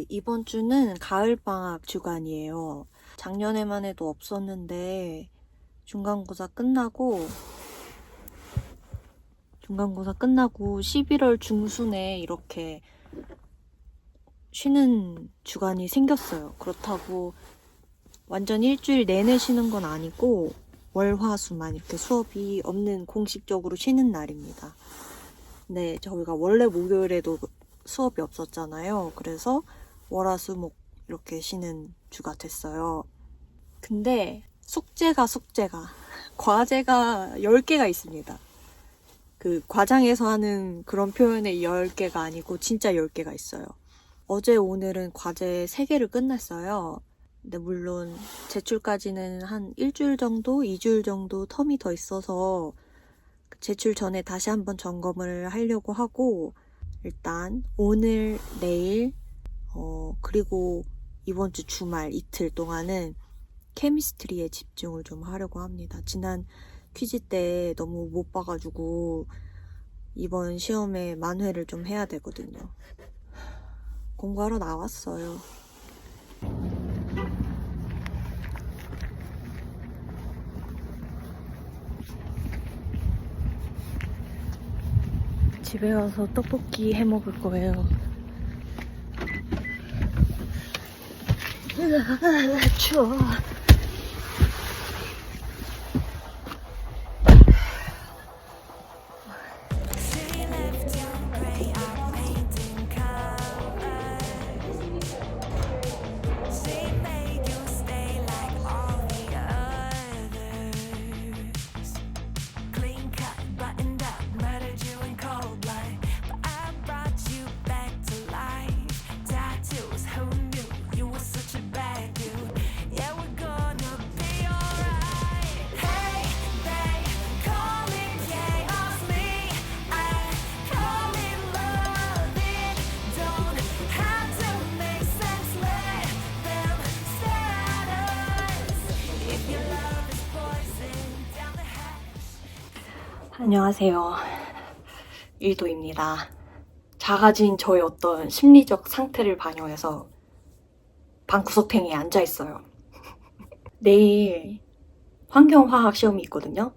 이번 주는 가을방학 주간이에요. 작년에만 해도 없었는데, 중간고사 끝나고 11월 중순에 이렇게 쉬는 주간이 생겼어요. 그렇다고 완전 일주일 내내 쉬는 건 아니고, 월, 화, 수만 이렇게 수업이 없는 공식적으로 쉬는 날입니다. 네, 저희가 원래 목요일에도 수업이 없었잖아요. 그래서 월, 화, 수, 목 이렇게 쉬는 주가 됐어요. 근데 숙제가 과제가 10개가 있습니다. 그 과장에서 하는 그런 표현의 10개가 아니고 진짜 10개가 있어요. 어제 오늘은 과제 3개를 끝냈어요. 근데 물론 제출까지는 한 일주일 정도, 2주일 정도 텀이 더 있어서 제출 전에 다시 한번 점검을 하려고 하고, 일단 오늘, 내일, 그리고 이번 주 주말 이틀 동안은 케미스트리에 집중을 좀 하려고 합니다. 지난 퀴즈 때 너무 못 봐가지고 이번 시험에 만회를 좀 해야 되거든요. 공부하러 나왔어요. 집에 가서 떡볶이 해 먹을 거예요. 추워. 안녕하세요. 일도입니다. 작아진 저의 어떤 심리적 상태를 반영해서 방구석탱이에 앉아있어요. 내일 환경화학 시험이 있거든요.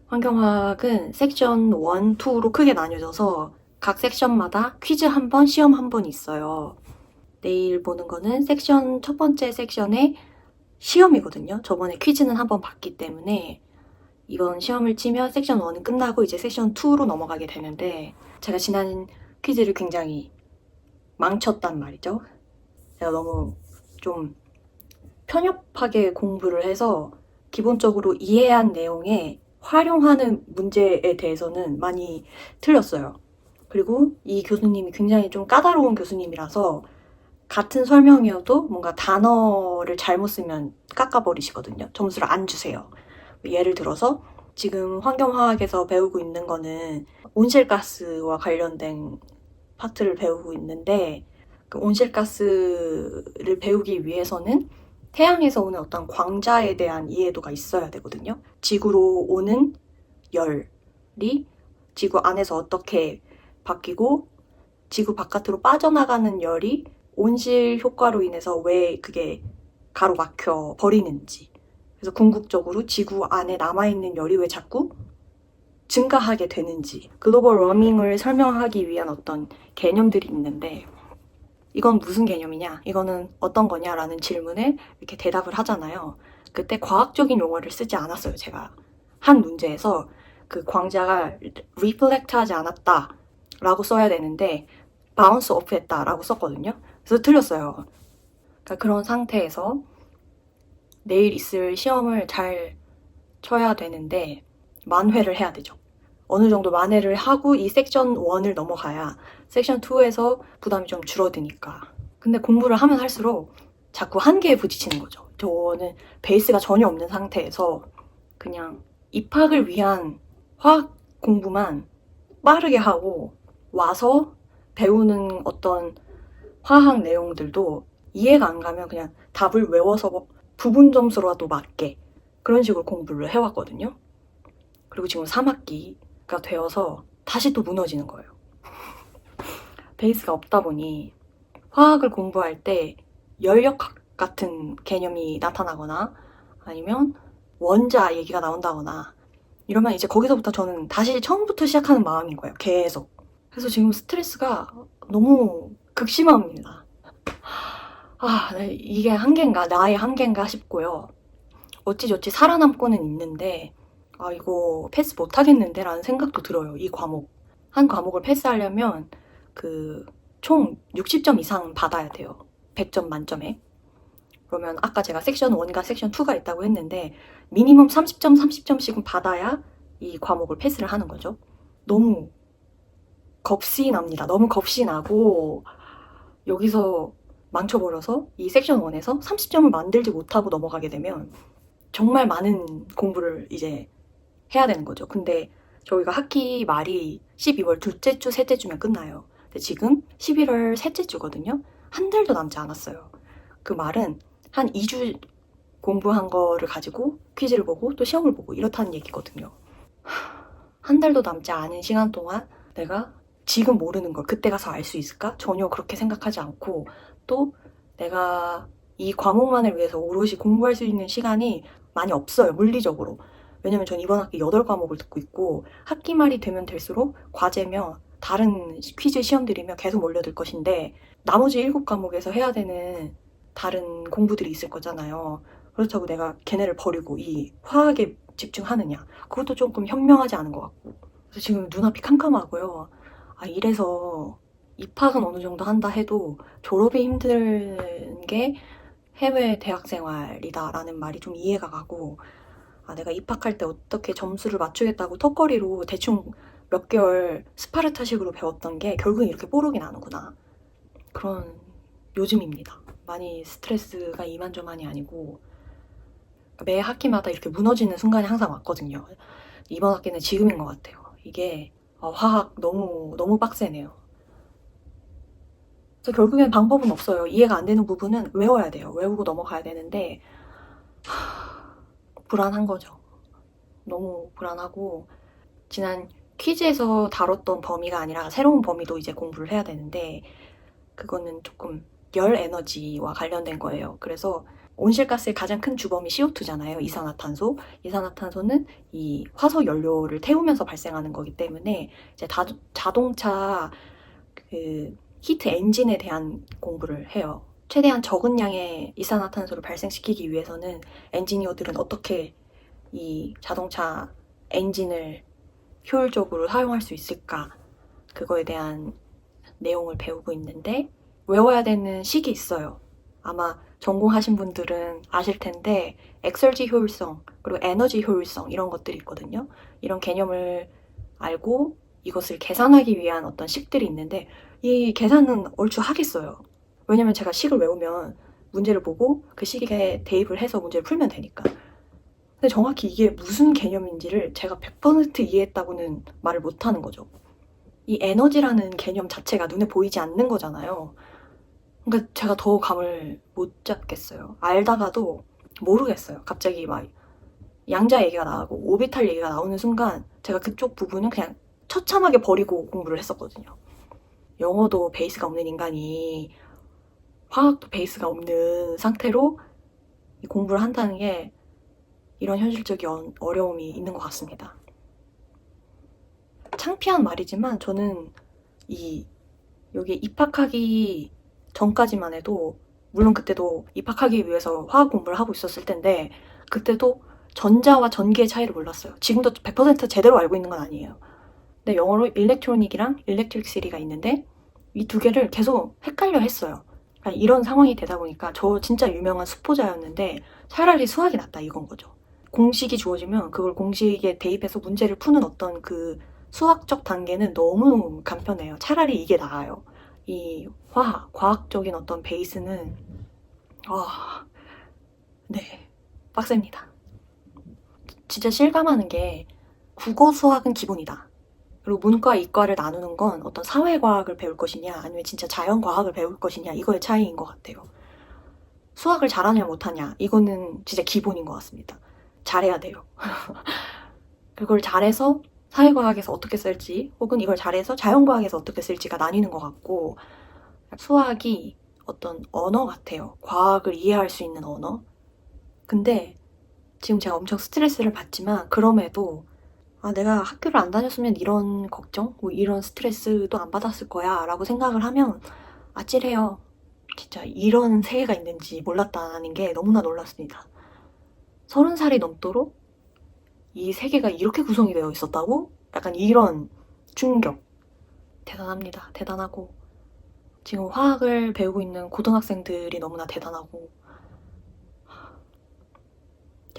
환경화학은 섹션 1, 2로 크게 나뉘어져서 각 섹션마다 퀴즈 한 번, 시험 한 번 있어요. 내일 보는 거는 첫 번째 섹션의 시험이거든요. 저번에 퀴즈는 한 번 봤기 때문에 이번 시험을 치면 섹션 1은 끝나고 이제 섹션 2로 넘어가게 되는데, 제가 지난 퀴즈를 굉장히 망쳤단 말이죠. 제가 너무 좀 편협하게 공부를 해서 기본적으로 이해한 내용에 활용하는 문제에 대해서는 많이 틀렸어요. 그리고 이 교수님이 굉장히 좀 까다로운 교수님이라서 같은 설명이어도 뭔가 단어를 잘못 쓰면 깎아버리시거든요. 점수를 안 주세요. 예를 들어서 지금 환경화학에서 배우고 있는 거는 온실가스와 관련된 파트를 배우고 있는데, 그 온실가스를 배우기 위해서는 태양에서 오는 어떤 광자에 대한 이해도가 있어야 되거든요. 지구로 오는 열이 지구 안에서 어떻게 바뀌고 지구 바깥으로 빠져나가는 열이 온실 효과로 인해서 왜 그게 가로막혀 버리는지, 그래서 궁극적으로 지구 안에 남아있는 열이 왜 자꾸 증가하게 되는지, 글로벌 워밍을 설명하기 위한 어떤 개념들이 있는데, 이건 무슨 개념이냐, 이거는 어떤 거냐라는 질문에 이렇게 대답을 하잖아요. 그때 과학적인 용어를 쓰지 않았어요. 제가 한 문제에서 그 광자가 reflect 하지 않았다 라고 써야 되는데 bounce off 했다 라고 썼거든요. 그래서 틀렸어요. 그러니까 그런 상태에서 내일 있을 시험을 잘 쳐야 되는데 만회를 해야 되죠. 어느 정도 만회를 하고 이 섹션 1을 넘어가야 섹션 2에서 부담이 좀 줄어드니까. 근데 공부를 하면 할수록 자꾸 한계에 부딪히는 거죠. 저는 베이스가 전혀 없는 상태에서 그냥 입학을 위한 화학 공부만 빠르게 하고 와서 배우는 어떤 화학 내용들도 이해가 안 가면 그냥 답을 외워서 부분 점수라도 맞게 그런 식으로 공부를 해왔거든요. 그리고 지금 3학기가 되어서 다시 또 무너지는 거예요. 베이스가 없다 보니 화학을 공부할 때 열역학 같은 개념이 나타나거나 아니면 원자 얘기가 나온다거나 이러면 이제 거기서부터 저는 다시 처음부터 시작하는 마음인 거예요. 계속. 그래서 지금 스트레스가 너무 극심합니다. 이게 한계인가, 나의 한계인가 싶고요. 어찌저찌 살아남고는 있는데 이거 패스 못하겠는데 라는 생각도 들어요. 이 과목. 한 과목을 패스하려면 총 60점 이상 받아야 돼요. 100점 만점에. 그러면 아까 제가 섹션 1과 섹션 2가 있다고 했는데 미니멈 30점, 30점씩은 받아야 이 과목을 패스를 하는 거죠. 너무 겁이 납니다. 너무 겁이 나고 여기서 망쳐버려서 이 섹션 1에서 30점을 만들지 못하고 넘어가게 되면 정말 많은 공부를 이제 해야 되는 거죠. 근데 저희가 학기 말이 12월 둘째 주, 셋째 주면 끝나요. 근데 지금 11월 셋째 주거든요. 한 달도 남지 않았어요. 그 말은 한 2주 공부한 거를 가지고 퀴즈를 보고 또 시험을 보고 이렇다는 얘기거든요. 한 달도 남지 않은 시간 동안 내가 지금 모르는 걸 그때 가서 알 수 있을까? 전혀 그렇게 생각하지 않고 또 내가 이 과목만을 위해서 오롯이 공부할 수 있는 시간이 많이 없어요. 물리적으로. 왜냐면 전 이번 학기 8과목을 듣고 있고 학기 말이 되면 될수록 과제며 다른 퀴즈 시험들이며 계속 몰려들 것인데 나머지 7과목에서 해야 되는 다른 공부들이 있을 거잖아요. 그렇다고 내가 걔네를 버리고 이 화학에 집중하느냐. 그것도 조금 현명하지 않은 것 같고. 그래서 지금 눈앞이 캄캄하고요. 이래서 입학은 어느 정도 한다 해도 졸업이 힘든 게 해외 대학생활이다라는 말이 좀 이해가 가고 내가 입학할 때 어떻게 점수를 맞추겠다고 턱걸이로 대충 몇 개월 스파르타식으로 배웠던 게 결국은 이렇게 뽀록이 나는구나. 그런 요즘입니다. 많이 스트레스가 이만저만이 아니고 매 학기마다 이렇게 무너지는 순간이 항상 왔거든요. 이번 학기는 지금인 것 같아요. 이게 화학 너무 빡세네요. 그래서 결국엔 방법은 없어요. 이해가 안 되는 부분은 외워야 돼요. 외우고 넘어가야 되는데 불안한 거죠. 너무 불안하고 지난 퀴즈에서 다뤘던 범위가 아니라 새로운 범위도 이제 공부를 해야 되는데 그거는 조금 열 에너지와 관련된 거예요. 그래서 온실가스의 가장 큰 주범이 CO2잖아요. 이산화탄소. 이산화탄소는 이 화석 연료를 태우면서 발생하는 거기 때문에 이제 자동차 히트 엔진에 대한 공부를 해요. 최대한 적은 양의 이산화탄소를 발생시키기 위해서는 엔지니어들은 어떻게 이 자동차 엔진을 효율적으로 사용할 수 있을까? 그거에 대한 내용을 배우고 있는데 외워야 되는 식이 있어요. 아마 전공하신 분들은 아실 텐데 엑설지 효율성 그리고 에너지 효율성 이런 것들이 있거든요. 이런 개념을 알고 이것을 계산하기 위한 어떤 식들이 있는데 이 계산은 얼추 하겠어요. 왜냐면 제가 식을 외우면 문제를 보고 그 식에 대입을 해서 문제를 풀면 되니까. 근데 정확히 이게 무슨 개념인지를 제가 100% 이해했다고는 말을 못하는 거죠. 이 에너지라는 개념 자체가 눈에 보이지 않는 거잖아요. 그러니까 제가 더 감을 못 잡겠어요. 알다가도 모르겠어요. 갑자기 막 양자 얘기가 나오고 오비탈 얘기가 나오는 순간 제가 그쪽 부분은 그냥 처참하게 버리고 공부를 했었거든요. 영어도 베이스가 없는 인간이 화학도 베이스가 없는 상태로 공부를 한다는 게 이런 현실적인 어려움이 있는 것 같습니다. 창피한 말이지만 저는 여기 입학하기 전까지만 해도 물론 그때도 입학하기 위해서 화학 공부를 하고 있었을 텐데 그때도 전자와 전기의 차이를 몰랐어요. 지금도 100% 제대로 알고 있는 건 아니에요. 근데 영어로 일렉트로닉이랑 일렉트릭시티가 있는데 이 두 개를 계속 헷갈려 했어요. 그러니까 이런 상황이 되다 보니까 저 진짜 유명한 수포자였는데 차라리 수학이 낫다 이건 거죠. 공식이 주어지면 그걸 공식에 대입해서 문제를 푸는 어떤 그 수학적 단계는 너무 간편해요. 차라리 이게 나아요. 이 과학적인 어떤 베이스는 네, 빡셉니다. 진짜 실감하는 게 국어 수학은 기본이다. 그리고 문과, 이과를 나누는 건 어떤 사회과학을 배울 것이냐 아니면 진짜 자연과학을 배울 것이냐 이거의 차이인 것 같아요. 수학을 잘하냐 못하냐 이거는 진짜 기본인 것 같습니다. 잘해야 돼요. 그걸 잘해서 사회과학에서 어떻게 쓸지 혹은 이걸 잘해서 자연과학에서 어떻게 쓸지가 나뉘는 것 같고 수학이 어떤 언어 같아요. 과학을 이해할 수 있는 언어. 근데 지금 제가 엄청 스트레스를 받지만 그럼에도 내가 학교를 안 다녔으면 이런 걱정, 뭐 이런 스트레스도 안 받았을 거야 라고 생각을 하면 아찔해요. 진짜 이런 세계가 있는지 몰랐다는 게 너무나 놀랐습니다. 30살이 넘도록 이 세계가 이렇게 구성이 되어 있었다고? 약간 이런 충격. 대단합니다. 대단하고 지금 화학을 배우고 있는 고등학생들이 너무나 대단하고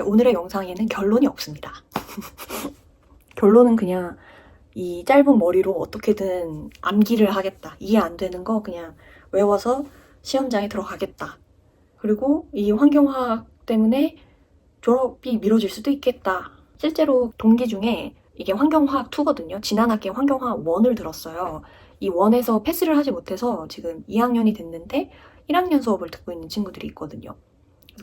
오늘의 영상에는 결론이 없습니다. 결론은 그냥 이 짧은 머리로 어떻게든 암기를 하겠다. 이해 안 되는 거 그냥 외워서 시험장에 들어가겠다. 그리고 이 환경화학 때문에 졸업이 미뤄질 수도 있겠다. 실제로 동기 중에 이게 환경화학 2거든요. 지난 학기에 환경화학 1을 들었어요. 이 1에서 패스를 하지 못해서 지금 2학년이 됐는데 1학년 수업을 듣고 있는 친구들이 있거든요.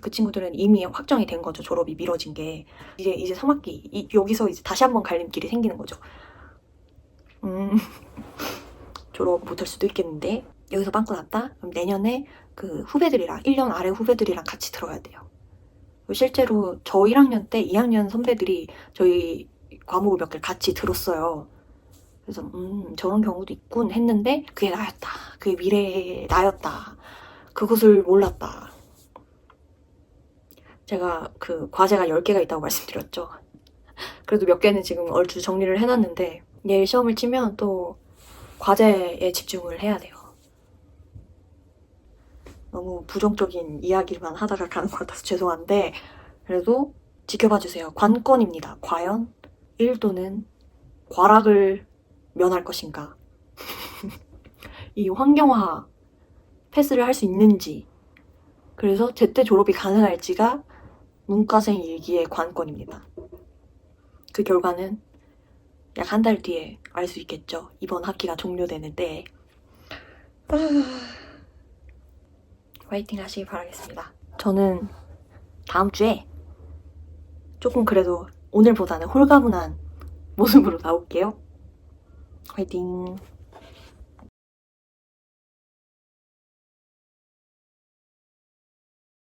그 친구들은 이미 확정이 된 거죠. 졸업이 미뤄진 게. 이제 3학기. 여기서 이제 다시 한번 갈림길이 생기는 거죠. 졸업 못할 수도 있겠는데 여기서 빵꾸 났다? 그럼 내년에 그 후배들이랑 1년 아래 후배들이랑 같이 들어야 돼요. 실제로 저 1학년 때 2학년 선배들이 저희 과목을 몇 개를 같이 들었어요. 그래서 저런 경우도 있군 했는데 그게 나였다. 그게 미래의 나였다. 그것을 몰랐다. 제가 그 과제가 10개가 있다고 말씀드렸죠. 그래도 몇 개는 지금 얼추 정리를 해놨는데 내일 시험을 치면 또 과제에 집중을 해야 돼요. 너무 부정적인 이야기만 하다가 가는 것 같아서 죄송한데 그래도 지켜봐 주세요. 관건입니다. 과연 1도는 과락을 면할 것인가? 이 환경화 패스를 할 수 있는지 그래서 제때 졸업이 가능할지가 문과생 일기의 관건입니다. 그 결과는 약 한 달 뒤에 알 수 있겠죠. 이번 학기가 종료되는데 화이팅 하시기 바라겠습니다. 저는 다음 주에 조금 그래도 오늘보다는 홀가분한 모습으로 나올게요. 화이팅!